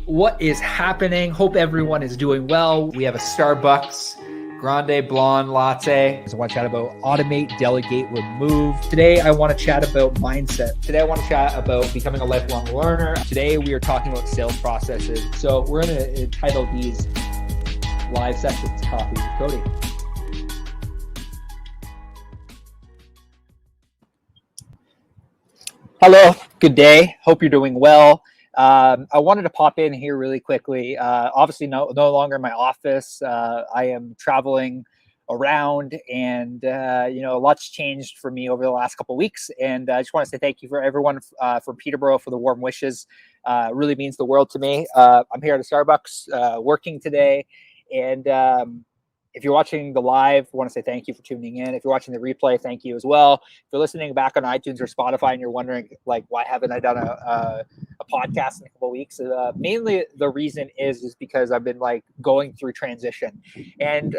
What is happening? Hope everyone is doing well. We have a Starbucks Grande Blonde Latte. So I want to chat about automate, delegate, remove. Today, I want to chat about mindset. Today, I want to chat about becoming a lifelong learner. Today, we are talking about sales processes. So we're going to title these live sessions, Coffee with Cody. Hello, good day. Hope you're doing well. I wanted to pop in here really quickly. Obviously, no longer in my office. I am traveling around, and a lot's changed for me over the last couple of weeks. And I just want to say thank you for everyone from Peterborough for the warm wishes. Really means the world to me. I'm here at a Starbucks working today, and if you're watching the live, I want to say thank you for tuning in. If you're watching the replay, thank you as well. If you're listening back on iTunes or Spotify and you're wondering, like, why haven't I done a podcast in a couple of weeks? Mainly the reason is because I've been going through transition. And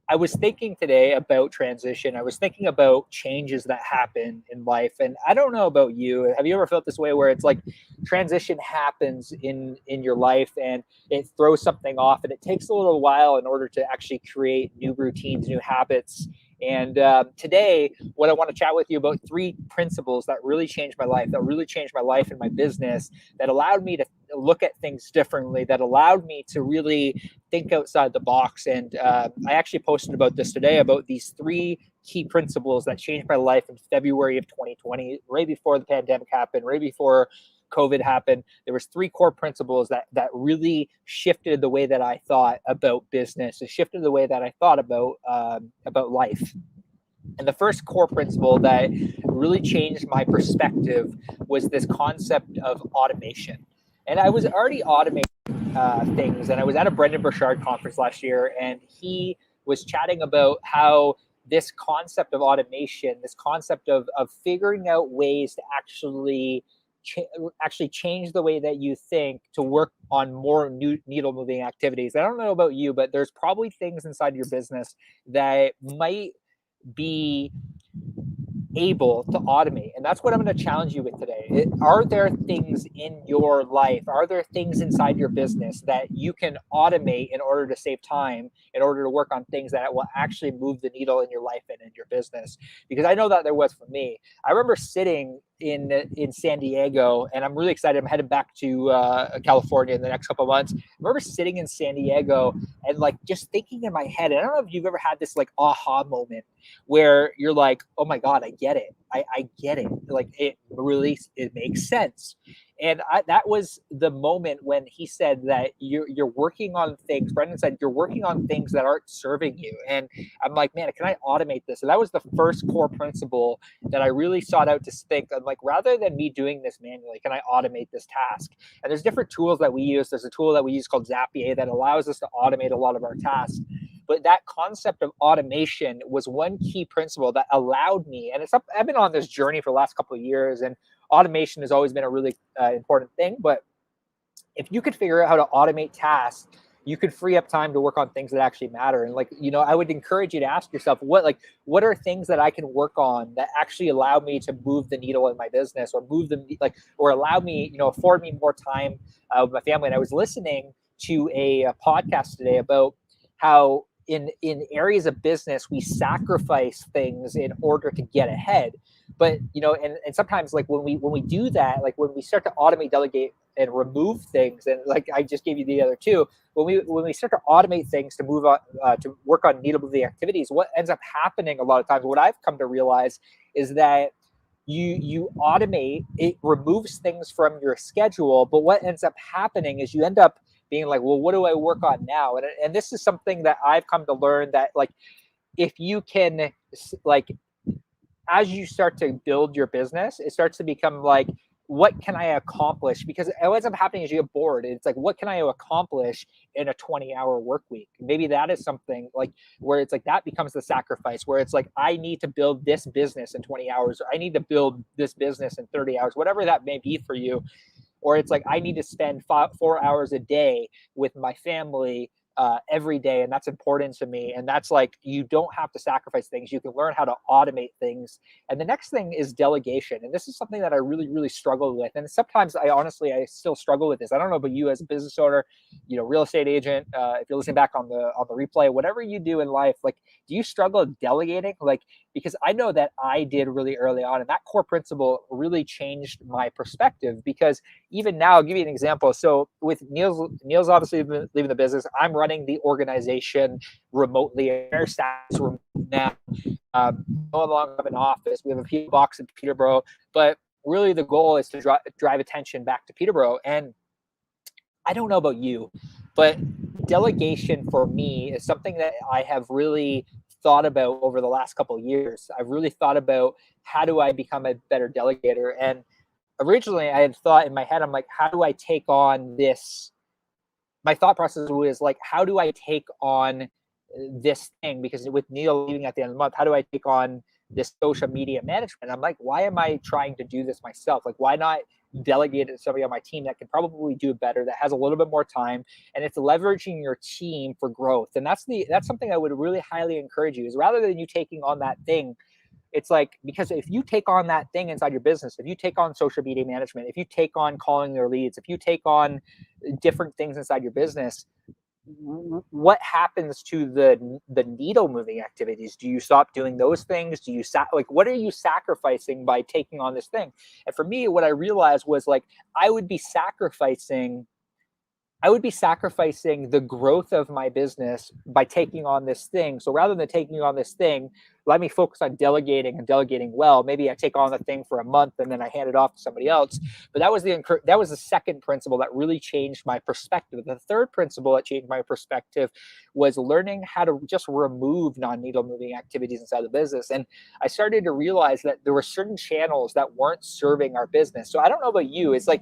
I was thinking today about transition. I was thinking about changes that happen in life. And I don't know about you. Have you ever felt this way where it's like transition happens in your life and it throws something off and it takes a little while in order to actually create new routines, new habits. And today, what I want to chat with you about 3 principles that really changed my life, and my business, that allowed me to look at things differently, that allowed me to really think outside the box. And I actually posted about this today, about these 3 key principles that changed my life in February of 2020, right before the pandemic happened, right before COVID happened. There was 3 core principles that really shifted the way that I thought about business. It shifted the way that I thought about life. And the first core principle that really changed my perspective was this concept of automation. And I was already automating things. And I was at a Brendan Burchard conference last year, and he was chatting about how this concept of automation, this concept of figuring out ways to actually change the way that you think to work on more needle moving activities. I don't know about you, but there's probably things inside your business that might be able to automate. And that's what I'm going to challenge you with today. Are there things in your life, are there things inside your business that you can automate in order to save time, in order to work on things that will actually move the needle in your life and in your business? Because I know that there was for me. I remember sitting in San Diego, and I'm really excited. I'm headed back to California in the next couple of months. I remember sitting in San Diego and just thinking in my head, and I don't know if you've ever had this aha moment where you're like, oh my God, I get it. I get it. It makes sense. And that was the moment when he said that you're working on things. Brendan said, you're working on things that aren't serving you. And I'm like, man, can I automate this? And that was the first core principle that I really sought out to think. I'm like, rather than me doing this manually, can I automate this task? And there's different tools that we use. There's a tool that we use called Zapier that allows us to automate a lot of our tasks. But that concept of automation was one key principle that allowed me, and I've been on this journey for the last couple of years, and automation has always been a really important thing. But if you could figure out how to automate tasks, you could free up time to work on things that actually matter. And I would encourage you to ask yourself, what are things that I can work on that actually allow me to move the needle in my business, or or allow me, afford me more time with my family. And I was listening to a podcast today about how in areas of business we sacrifice things in order to get ahead. But and sometimes when we do that, when we start to automate, delegate, and remove things, and I just gave you the other 2, when we start to automate things to move on to work on needle moving activities, what ends up happening a lot of times, what I've come to realize, is that you automate, it removes things from your schedule, but what ends up happening is you end up being like, well, what do I work on now? And this is something that I've come to learn, that if you can, as you start to build your business, it starts to become what can I accomplish? Because what ends up happening is you get bored. It's what can I accomplish in a 20-hour work week? Maybe that is something where it's that becomes the sacrifice, where it's I need to build this business in 20 hours, or I need to build this business in 30 hours, whatever that may be for you. Or it's I need to spend 4 hours a day with my family every day. And that's important to me. And that's like, you don't have to sacrifice things. You can learn how to automate things. And the next thing is delegation. And this is something that I really, really struggle with. And sometimes I still struggle with this. I don't know about you as a business owner, real estate agent, if you're listening back on the replay, whatever you do in life, like, do you struggle delegating? Like, because I know that I did really early on, and that core principle really changed my perspective. Because even now, I'll give you an example. So with Neil's obviously leaving the business. I'm running the organization remotely. Our staff is remote now. No longer have an office. We have a PO box in Peterborough, but really the goal is to drive attention back to Peterborough. And I don't know about you, but delegation for me is something that I have really thought about over the last couple of years. I've really thought about, how do I become a better delegator? And originally I had thought in my head, I'm like, how do I take on this? My thought process was like, how do I take on this thing? Because with Neil leaving at the end of the month, how do I take on this social media management? I'm like, why am I trying to do this myself? Like, why not delegate it to somebody on my team that can probably do it better, that has a little bit more time, and it's leveraging your team for growth. And that's something I would really highly encourage you, is rather than you taking on that thing, it's like, because if you take on that thing inside your business, if you take on social media management, if you take on calling their leads, if you take on different things inside your business, what happens to the needle moving activities? Do you stop doing those things? Do you like, what are you sacrificing by taking on this thing? And for me, what I realized was, like, I would be sacrificing the growth of my business by taking on this thing. So rather than taking on this thing, let me focus on delegating, and delegating well. Maybe I take on the thing for a month and then I hand it off to somebody else. But that was the second principle that really changed my perspective. The third principle that changed my perspective was learning how to just remove non-needle moving activities inside the business. And I started to realize that there were certain channels that weren't serving our business. So I don't know about you. It's like,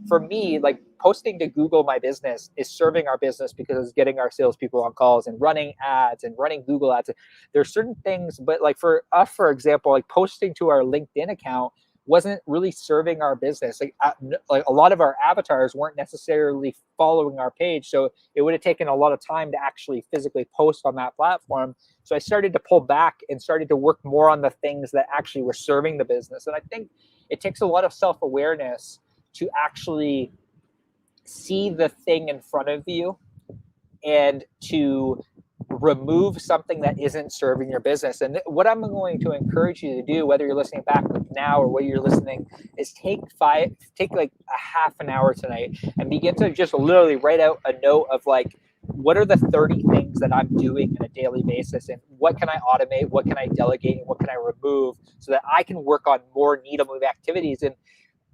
for me, like, posting to Google My Business is serving our business because it's getting our salespeople on calls and running ads and running Google ads. There's certain things, but like for us, for example, like posting to our LinkedIn account wasn't really serving our business. Like a lot of our avatars weren't necessarily following our page. So it would have taken a lot of time to actually physically post on that platform. So I started to pull back and started to work more on the things that actually were serving the business. And I think it takes a lot of self-awareness to actually see the thing in front of you and to remove something that isn't serving your business. And what I'm going to encourage you to do, whether you're listening back now or whether you're listening, is take like a half an hour tonight and begin to just literally write out a note of, like, what are the 30 things that I'm doing on a daily basis, and what can I automate, what can I delegate, and what can I remove, so that I can work on more needle move activities. And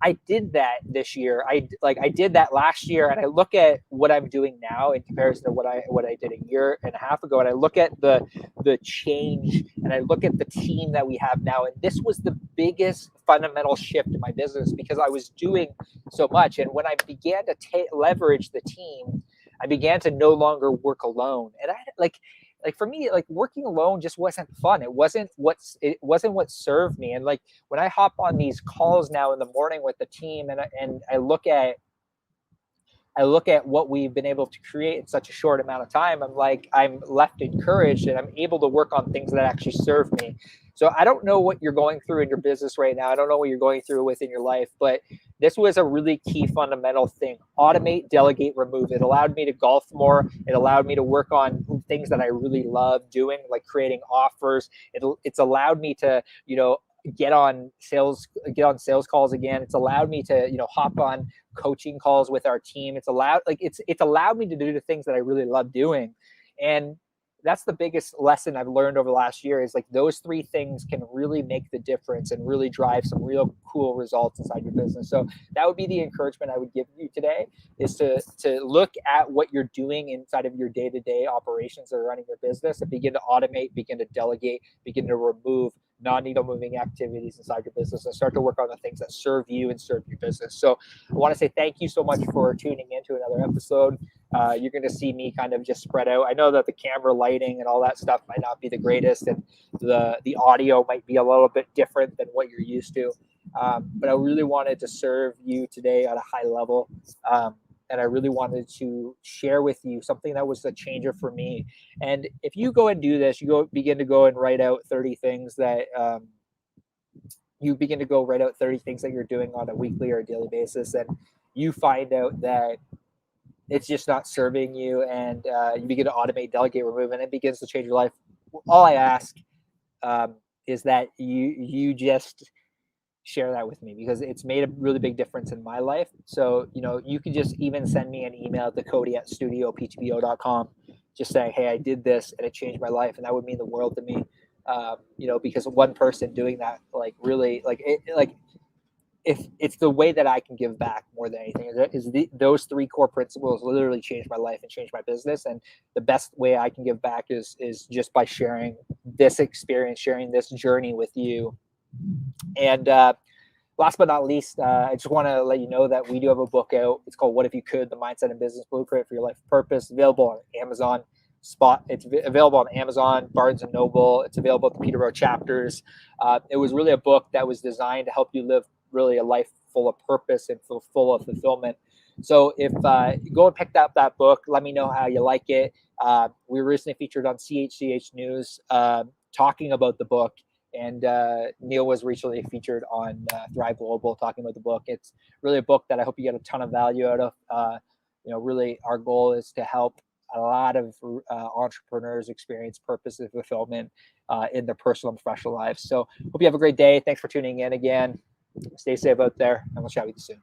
I did that this year. I did that last year, and I look at what I'm doing now in comparison to what I did a year and a half ago, and I look at the change, and I look at the team that we have now, and this was the biggest fundamental shift in my business, because I was doing so much, and when I began to leverage the team, I began to no longer work alone, and like for me, like, working alone just wasn't fun. It wasn't what served me. And like, when I hop on these calls now in the morning with the team, and I look at what we've been able to create in such a short amount of time, I'm left encouraged, and I'm able to work on things that actually serve me. So I don't know what you're going through in your business right now. I don't know what you're going through within your life, but this was a really key fundamental thing. Automate, delegate, remove. It allowed me to golf more. It allowed me to work on things that I really love doing, like creating offers. It's allowed me to, get on sales calls again. It's allowed me to, hop on coaching calls with our team. It's allowed me to do the things that I really love doing. And that's the biggest lesson I've learned over the last year, is like, those three things can really make the difference and really drive some real cool results inside your business. So that would be the encouragement I would give you today, is to look at what you're doing inside of your day-to-day operations that are running your business, and begin to automate, begin to delegate, begin to remove non-needle moving activities inside your business, and start to work on the things that serve you and serve your business. So I want to say thank you so much for tuning into another episode. You're going to see me kind of just spread out. I know that the camera lighting and all that stuff might not be the greatest, and the audio might be a little bit different than what you're used to. But I really wanted to serve you today at a high level. and I really wanted to share with you something that was a changer for me. And if you go and do this, you begin to go and write out 30 things that you begin to go write out 30 things that you're doing on a weekly or a daily basis, and you find out that it's just not serving you, and you begin to automate, delegate, remove, and it begins to change your life. All I ask is that you just share that with me, because it's made a really big difference in my life. So, you can just even send me an email to Cody@studioptbo.com, just saying, hey, I did this and it changed my life. And that would mean the world to me. Because one person doing that, like, really, like, if it's the way that I can give back more than anything, those three core principles literally changed my life and changed my business. And the best way I can give back is just by sharing this experience, sharing this journey with you. And last but not least, I just want to let you know that we do have a book out. It's called What If You Could, The Mindset and Business Blueprint for Your Life Purpose, available on Amazon. It's available on Amazon, Barnes & Noble. It's available at the Peterborough chapters. It was really a book that was designed to help you live really a life full of purpose and full of fulfillment. So if go and pick up that book, let me know how you like it. We were recently featured on CHCH News talking about the book. And Neil was recently featured on Thrive Global talking about the book. It's really a book that I hope you get a ton of value out of. Really our goal is to help a lot of entrepreneurs experience purpose and fulfillment in their personal and professional lives. So hope you have a great day. Thanks for tuning in again. Stay safe out there, and we'll chat with you soon.